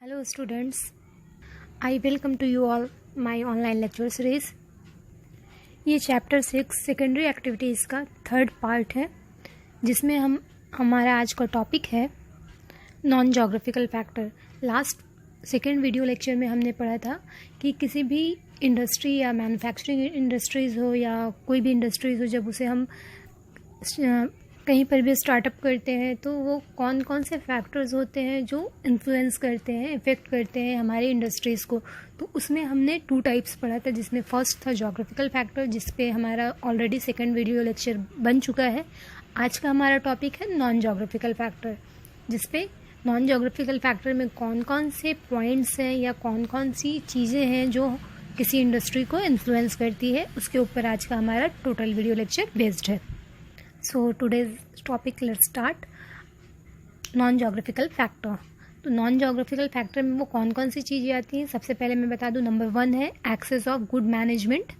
Hello students, I welcome to you all my online lecture series। ये chapter 6 secondary activities का third part है, जिसमें हमारा आज का टॉपिक है non geographical factor. Last second video lecture में हमने पढ़ा था कि किसी भी इंडस्ट्री या मैन्युफैक्चरिंग इंडस्ट्रीज़ हो या कोई भी इंडस्ट्रीज़ हो, जब उसे हम कहीं पर भी स्टार्टअप करते हैं तो वो कौन कौन से फैक्टर्स होते हैं जो इन्फ्लुएंस करते हैं, इफ़ेक्ट करते हैं हमारी इंडस्ट्रीज़ को। तो उसमें हमने 2 टाइप्स पढ़ा था, जिसमें फर्स्ट था जोग्राफिकल फैक्टर, जिस पे हमारा ऑलरेडी सेकंड वीडियो लेक्चर बन चुका है। आज का हमारा टॉपिक है नॉन जोग्राफिकल फैक्टर, जिस पे नॉन जोग्राफिकल फैक्टर में कौन कौन से पॉइंट्स हैं या कौन कौन सी चीज़ें हैं जो किसी इंडस्ट्री को इन्फ्लुएंस करती है, उसके ऊपर आज का हमारा टोटल वीडियो लेक्चर बेस्ड है। So today's topic let's start non geographical factor. तो नॉन जोग्राफिकल फैक्टर में वो कौन कौन सी चीज़ें आती हैं, सबसे पहले मैं बता दूं। नंबर 1 है एक्सेस ऑफ गुड मैनेजमेंट,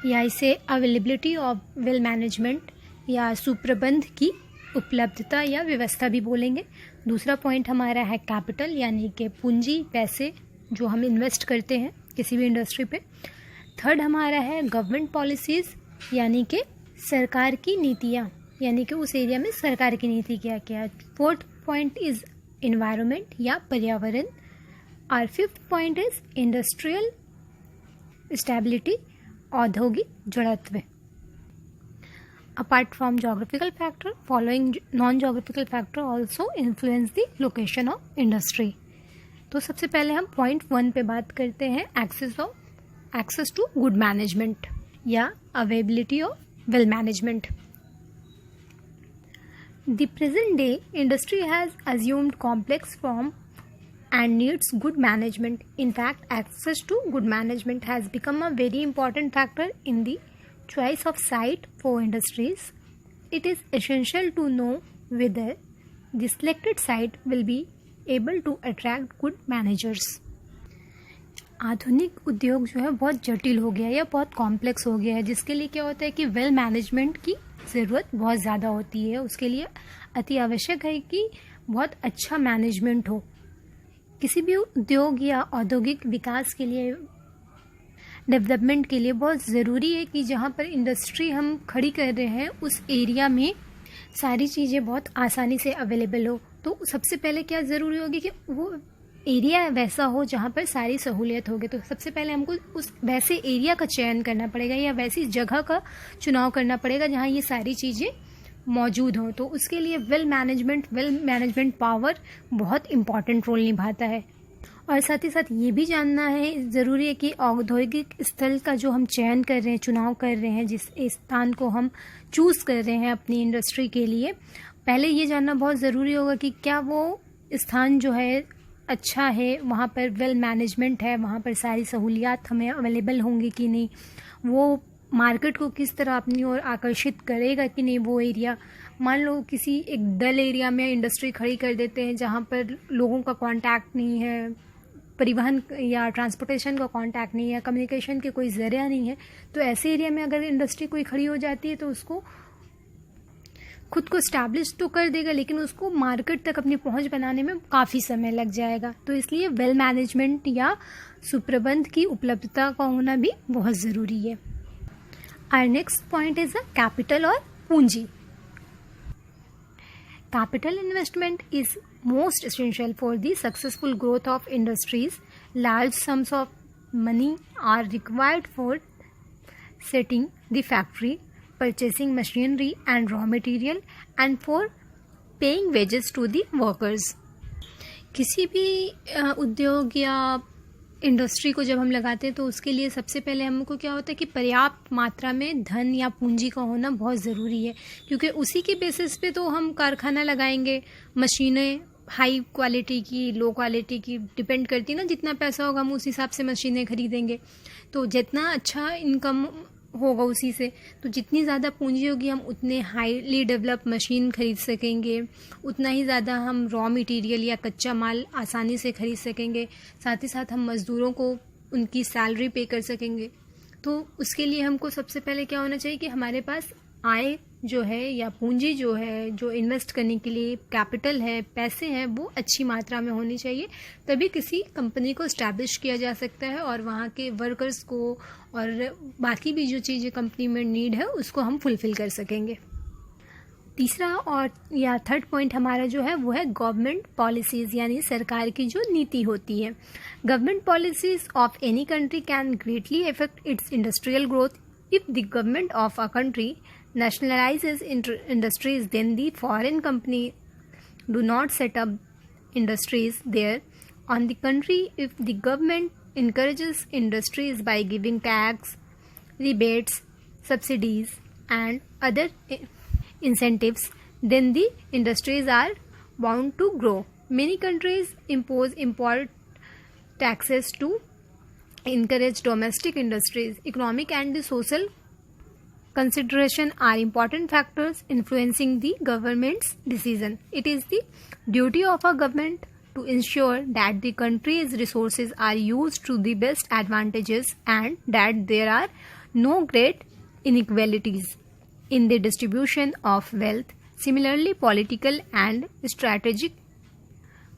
या इसे अवेलेबिलिटी ऑफ वेल मैनेजमेंट या सुप्रबंध की उपलब्धता या व्यवस्था भी बोलेंगे। दूसरा पॉइंट हमारा है कैपिटल, यानी कि पूंजी, पैसे जो हम इन्वेस्ट करते हैं किसी भी इंडस्ट्री पे। थर्ड हमारा है गवर्नमेंट पॉलिसीज़, यानी कि सरकार की नीतियाँ, यानी कि उस एरिया में सरकार की नीति क्या क्या है। फोर्थ पॉइंट इज़ इन्वायरमेंट या पर्यावरण। और fifth point is industrial stability, औद्योगिक जड़त्व। Apart from geographical factor, following non geographical factor also influence the location of industry. तो सबसे पहले हम पॉइंट 1 पे बात करते हैं, एक्सेस टू गुड मैनेजमेंट या availability of well management. The present day industry has assumed complex form and needs good management. In fact, access to good management has become a very important factor in the choice of site for industries. It is essential to know whether the selected site will be able to attract good managers. आधुनिक उद्योग जो है बहुत जटिल हो गया है या बहुत कॉम्प्लेक्स हो गया है, जिसके लिए क्या होता है कि वेल मैनेजमेंट की ज़रूरत बहुत ज़्यादा होती है। उसके लिए अति आवश्यक है कि बहुत अच्छा मैनेजमेंट हो। किसी भी उद्योग या औद्योगिक विकास के लिए, डेवलपमेंट के लिए बहुत ज़रूरी है कि जहाँ पर इंडस्ट्री हम खड़ी कर रहे हैं उस एरिया में सारी चीज़ें बहुत आसानी से अवेलेबल हो। तो सबसे पहले क्या ज़रूरी होगी कि वो एरिया वैसा हो जहाँ पर सारी सहूलियत होगी। तो सबसे पहले हमको उस वैसे एरिया का चयन करना पड़ेगा या वैसी जगह का चुनाव करना पड़ेगा जहाँ ये सारी चीज़ें मौजूद हों। तो उसके लिए वेल मैनेजमेंट पावर बहुत इम्पॉर्टेंट रोल निभाता है। और साथ ही साथ ये भी जानना है ज़रूरी है कि औद्योगिक स्थल का जो हम चयन कर रहे हैं, चुनाव कर रहे हैं, जिस स्थान को हम चूज़ कर रहे हैं अपनी इंडस्ट्री के लिए, पहले ये जानना बहुत ज़रूरी होगा कि क्या वो स्थान जो है अच्छा है, वहाँ पर वेल मैनेजमेंट है, वहाँ पर सारी सहूलियात हमें अवेलेबल होंगी कि नहीं, वो मार्केट को किस तरह अपनी ओर आकर्षित करेगा कि नहीं वो एरिया। मान लो किसी एक डल एरिया में इंडस्ट्री खड़ी कर देते हैं जहाँ पर लोगों का कांटेक्ट नहीं है, परिवहन या ट्रांसपोर्टेशन का कांटेक्ट नहीं है, कम्युनिकेशन के कोई ज़रिया नहीं है, तो ऐसे एरिया में अगर इंडस्ट्री कोई खड़ी हो जाती है तो उसको खुद को स्टैब्लिश तो कर देगा, लेकिन उसको मार्केट तक अपनी पहुंच बनाने में काफ़ी समय लग जाएगा। तो इसलिए वेल मैनेजमेंट या सुप्रबंध की उपलब्धता का होना भी बहुत ज़रूरी है। Our next point is a capital और पूंजी। Capital investment is most essential for the successful growth of industries. Large sums of money are required for setting the factory, purchasing machinery and raw material, and for paying wages to the workers. किसी भी उद्योग या industry को जब हम लगाते हैं तो उसके लिए सबसे पहले हमको क्या होता है कि पर्याप्त मात्रा में धन या पूंजी का होना बहुत ज़रूरी है, क्योंकि उसी के बेसिस पे तो हम कारखाना लगाएंगे। मशीनें हाई क्वालिटी की, लो क्वालिटी की डिपेंड करती है ना, जितना पैसा होगा हम उस हिसाब से मशीनें खरीदेंगे। तो जितना अच्छा इनकम होगा उसी से, तो जितनी ज़्यादा पूंजी होगी हम उतने हाईली डेवलप मशीन खरीद सकेंगे, उतना ही ज़्यादा हम रॉ मटेरियल या कच्चा माल आसानी से खरीद सकेंगे, साथ ही साथ हम मज़दूरों को उनकी सैलरी पे कर सकेंगे। तो उसके लिए हमको सबसे पहले क्या होना चाहिए कि हमारे पास आय जो है या पूंजी जो है, जो इन्वेस्ट करने के लिए कैपिटल है, पैसे हैं, वो अच्छी मात्रा में होनी चाहिए। तभी किसी कंपनी को इस्टेब्लिश किया जा सकता है और वहाँ के वर्कर्स को और बाकी भी जो चीज़ें कंपनी में नीड है उसको हम फुलफ़िल कर सकेंगे। तीसरा और या थर्ड पॉइंट हमारा जो है वो है गवर्नमेंट पॉलिसीज़, यानी सरकार की जो नीति होती है। Government policies of any country can greatly affect it's industrial growth. If the government of a country nationalizes industries, then the foreign company do not set up industries there. On the contrary, if the government encourages industries by giving tax, rebates, subsidies and other incentives, then the industries are bound to grow. Many countries impose import taxes to encourage domestic industries. Economic and the social consideration are important factors influencing the government's decision. It is the duty of a government to ensure that the country's resources are used to the best advantages and that there are no great inequalities in the distribution of wealth. Similarly, political and strategic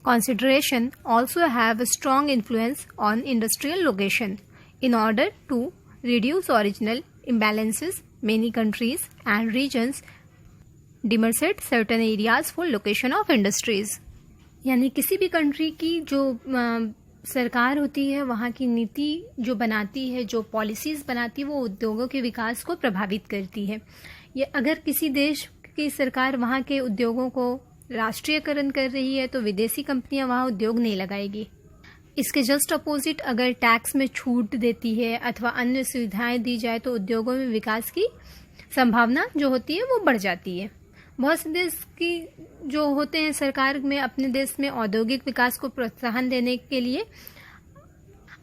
consideration also have a strong influence on industrial location. In order to reduce original imbalances, many countries and regions demarcate certain areas for location of industries. यानी किसी भी country की जो सरकार होती है, वहाँ की नीति जो बनाती है, जो पॉलिसीज़ बनाती है, वो उद्योगों के विकास को प्रभावित करती है। ये अगर किसी देश की सरकार वहाँ के उद्योगों को राष्ट्रीयकरण कर रही है तो विदेशी कंपनियाँ वहाँ उद्योग नहीं लगाएगी। इसके जस्ट अपोजिट अगर टैक्स में छूट देती है अथवा अन्य सुविधाएं दी जाए तो उद्योगों में विकास की संभावना जो होती है वो बढ़ जाती है। बहुत से देश की जो होते हैं सरकार में अपने देश में औद्योगिक विकास को प्रोत्साहन देने के लिए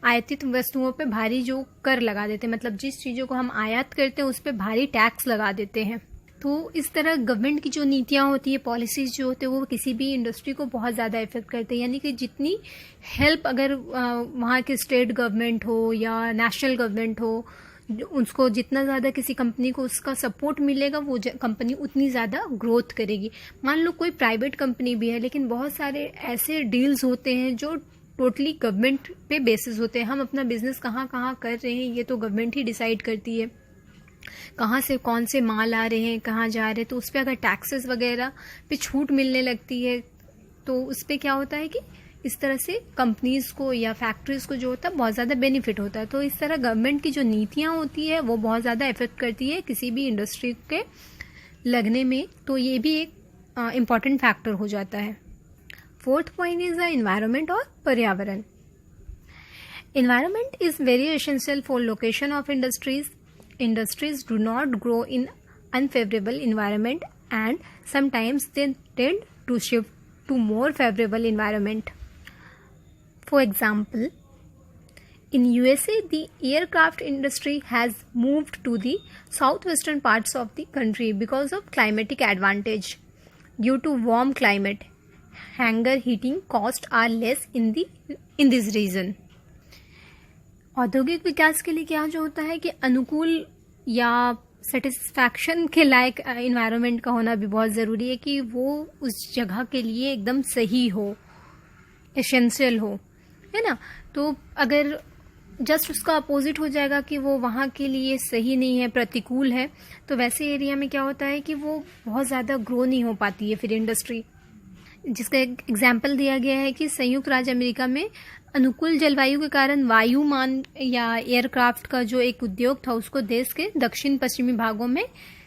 आयातित वस्तुओं पे भारी जो कर लगा देते हैं, मतलब जिस चीज़ों को हम आयात करते हैं उस पर भारी टैक्स लगा देते हैं। तो इस तरह गवर्नमेंट की जो नीतियाँ होती है, पॉलिसीज़ जो होते हैं, वो किसी भी इंडस्ट्री को बहुत ज़्यादा इफेक्ट करते हैं। यानी कि जितनी हेल्प अगर वहाँ के स्टेट गवर्नमेंट हो या नेशनल गवर्नमेंट हो, उसको जितना ज़्यादा किसी कंपनी को उसका सपोर्ट मिलेगा वो कंपनी उतनी ज़्यादा ग्रोथ करेगी। मान लो कोई प्राइवेट कंपनी भी है लेकिन बहुत सारे ऐसे डील्स होते हैं जो टोटली गवर्नमेंट पे बेसिस होते हैं। हम अपना बिजनेस कहाँ कहाँ कर रहे हैं ये तो गवर्नमेंट ही डिसाइड करती है, कहाँ से कौन से माल आ रहे हैं, कहाँ जा रहे हैं। तो उस पर अगर टैक्सेस वगैरह पे छूट मिलने लगती है तो उस पर क्या होता है कि इस तरह से कंपनीज़ को या फैक्ट्रीज़ को जो होता है बहुत ज़्यादा बेनिफिट होता है। तो इस तरह गवर्नमेंट की जो नीतियाँ होती है वो बहुत ज़्यादा इफेक्ट करती है किसी भी इंडस्ट्री के लगने में। तो ये भी एक इम्पॉर्टेंट फैक्टर हो जाता है। Fourth point is the environment और पर्यावरण। Environment is very essential for location of industries. Industries do not grow in unfavorable environment and sometimes they tend to shift to more favorable environment. For example, in USA, the aircraft industry has moved to the southwestern parts of the country because of climatic advantage. Due to warm climate, hangar heating costs are less in this region. औद्योगिक विकास के लिए क्या जो होता है कि अनुकूल या सेटिस्फैक्शन के लायक इन्वायरमेंट का होना भी बहुत ज़रूरी है कि वो उस जगह के लिए एकदम सही हो, एसेंशियल हो, है ना। तो अगर जस्ट उसका अपोजिट हो जाएगा कि वो वहाँ के लिए सही नहीं है, प्रतिकूल है, तो वैसे एरिया में क्या होता है कि वो बहुत ज़्यादा ग्रो नहीं हो पाती है फिर इंडस्ट्री। जिसका एक एग्जाम्पल दिया गया है कि संयुक्त राज्य अमेरिका में अनुकूल जलवायु के कारण वायुमान या एयरक्राफ्ट का जो एक उद्योग था उसको देश के दक्षिण पश्चिमी भागों में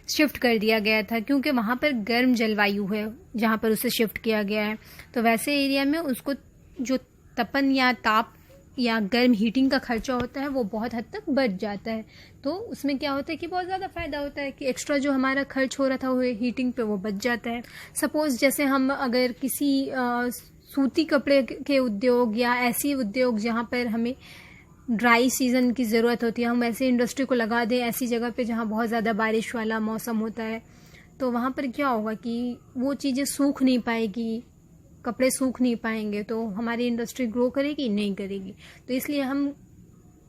शिफ्ट कर दिया गया था, क्योंकि वहाँ पर गर्म जलवायु है जहाँ पर उसे शिफ्ट किया गया है। तो वैसे एरिया में उसको जो तपन या ताप या गर्म हीटिंग का खर्चा होता है वो बहुत हद तक बच जाता है। तो उसमें क्या होता है कि बहुत ज़्यादा फ़ायदा होता है कि एक्स्ट्रा जो हमारा खर्च हो रहा था वो हीटिंग पे वो बच जाता है। सपोज़ जैसे हम अगर किसी सूती कपड़े के उद्योग या ऐसी उद्योग जहाँ पर हमें ड्राई सीज़न की ज़रूरत होती है, हम ऐसी इंडस्ट्री को लगा दें ऐसी जगह पे जहाँ बहुत ज़्यादा बारिश वाला मौसम होता है, तो वहाँ पर क्या होगा कि वो चीज़ें सूख नहीं पाएगी, कपड़े सूख नहीं पाएंगे, तो हमारी इंडस्ट्री ग्रो करेगी नहीं करेगी। तो इसलिए हम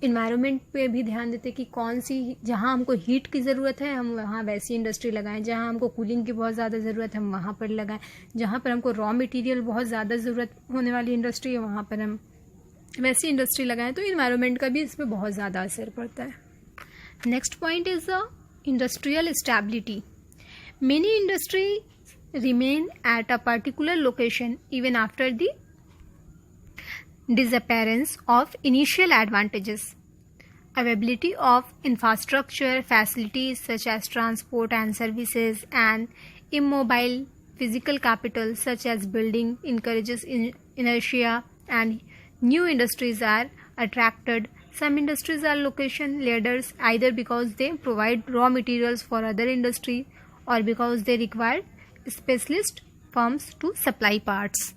इन्वायरमेंट पे भी ध्यान देते कि कौन सी, जहाँ हमको हीट की ज़रूरत है हम वहाँ वैसी इंडस्ट्री लगाएं, जहाँ हमको कूलिंग की बहुत ज़्यादा ज़रूरत है हम वहाँ पर लगाएं, जहाँ पर हमको रॉ मटेरियल बहुत ज़्यादा ज़रूरत होने वाली इंडस्ट्री है वहाँ पर हम वैसी इंडस्ट्री लगाएं। तो इन्वायरमेंट का भी इस पर बहुत ज़्यादा असर पड़ता है। Next point is the industrial stability. Many industry remain at a particular location even after the disappearance of initial advantages. Availability of infrastructure facilities such as transport and services and immobile physical capital such as building encourages inertia and new industries are attracted. Some industries are location leaders either because they provide raw materials for other industry or because they require specialist firms to supply parts.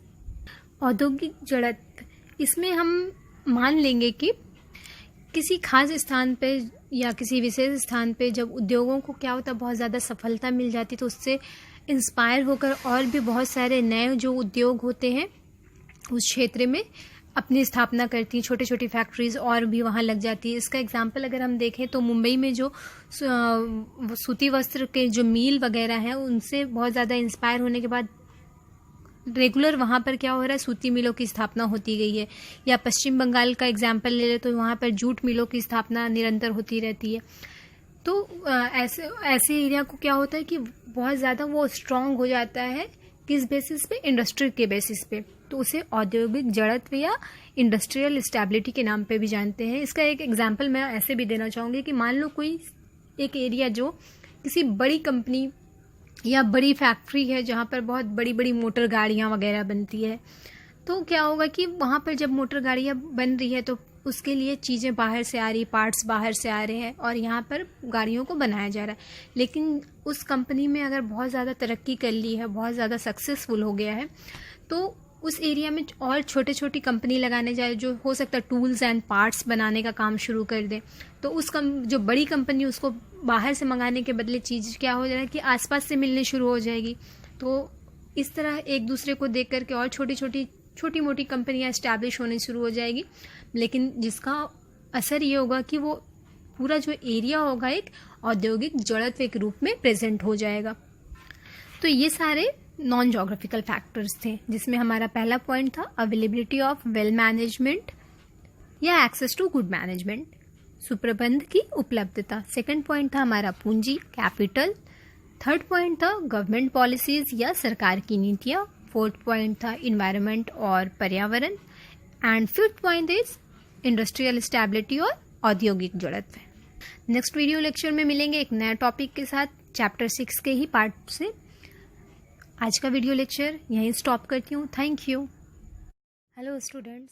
औद्योगिक जड़त्व, इसमें हम मान लेंगे कि किसी खास स्थान पे या किसी विशेष स्थान पे जब उद्योगों को क्या होता है बहुत ज़्यादा सफलता मिल जाती तो उससे इंस्पायर होकर और भी बहुत सारे नए जो उद्योग होते हैं उस क्षेत्र में अपनी स्थापना करती हैं, छोटी छोटी फैक्ट्रीज और भी वहाँ लग जाती है। इसका एग्जांपल अगर हम देखें तो मुंबई में जो सूती वस्त्र के जो मिल वगैरह हैं उनसे बहुत ज़्यादा इंस्पायर होने के बाद रेगुलर वहाँ पर क्या हो रहा है, सूती मिलों की स्थापना होती गई है। या पश्चिम बंगाल का एग्जांपल ले ले तो वहाँ पर जूट मिलों की स्थापना निरंतर होती रहती है। तो ऐसे एरिया को क्या होता है कि बहुत ज़्यादा वो स्ट्रांग हो जाता है, किस बेसिस पे, इंडस्ट्री के बेसिस पे। तो उसे औद्योगिक जड़त्व या इंडस्ट्रियल स्टेबिलिटी के नाम पे भी जानते हैं। इसका एक एग्जांपल मैं ऐसे भी देना चाहूँगी कि मान लो कोई एक एरिया जो किसी बड़ी कंपनी या बड़ी फैक्ट्री है जहाँ पर बहुत बड़ी बड़ी मोटर गाड़ियाँ वगैरह बनती है, तो क्या होगा कि वहाँ पर जब मोटर गाड़ियाँ बन रही है तो उसके लिए चीज़ें बाहर से आ रही, पार्ट्स बाहर से आ रहे हैं और यहाँ पर गाड़ियों को बनाया जा रहा है। लेकिन उस कंपनी में अगर बहुत ज़्यादा तरक्की कर ली है, बहुत ज़्यादा सक्सेसफुल हो गया है, तो उस एरिया में और छोटे छोटी कंपनी लगाने जाए जो हो सकता है टूल्स एंड पार्ट्स बनाने का काम शुरू कर दे। तो उस जो बड़ी कंपनी उसको बाहर से मंगाने के बदले चीज़ क्या हो जाएगा कि आसपास से मिलनी शुरू हो जाएगी। तो इस तरह एक दूसरे को देख करके और छोटी मोटी कंपनियां इस्टेब्लिश होनी शुरू हो जाएगी। लेकिन जिसका असर ये होगा कि वो पूरा जो एरिया होगा एक औद्योगिक जड़त्व के रूप में प्रेजेंट हो जाएगा। तो ये सारे नॉन जोग्राफिकल फैक्टर्स थे, जिसमें हमारा पहला पॉइंट था अवेलेबिलिटी ऑफ वेल मैनेजमेंट या एक्सेस टू गुड मैनेजमेंट, सुप्रबंध की उपलब्धता। सेकंड पॉइंट था हमारा पूंजी, कैपिटल। थर्ड पॉइंट था गवर्नमेंट पॉलिसीज या सरकार की नीतियाँ। फोर्थ पॉइंट था इन्वायरमेंट और पर्यावरण। And fifth point is industrial stability और औद्योगिक जड़त्व। नेक्स्ट वीडियो लेक्चर में मिलेंगे एक नया टॉपिक के साथ, चैप्टर 6 के ही पार्ट से। आज का वीडियो लेक्चर यहीं स्टॉप करती हूँ। Thank you. Hello students.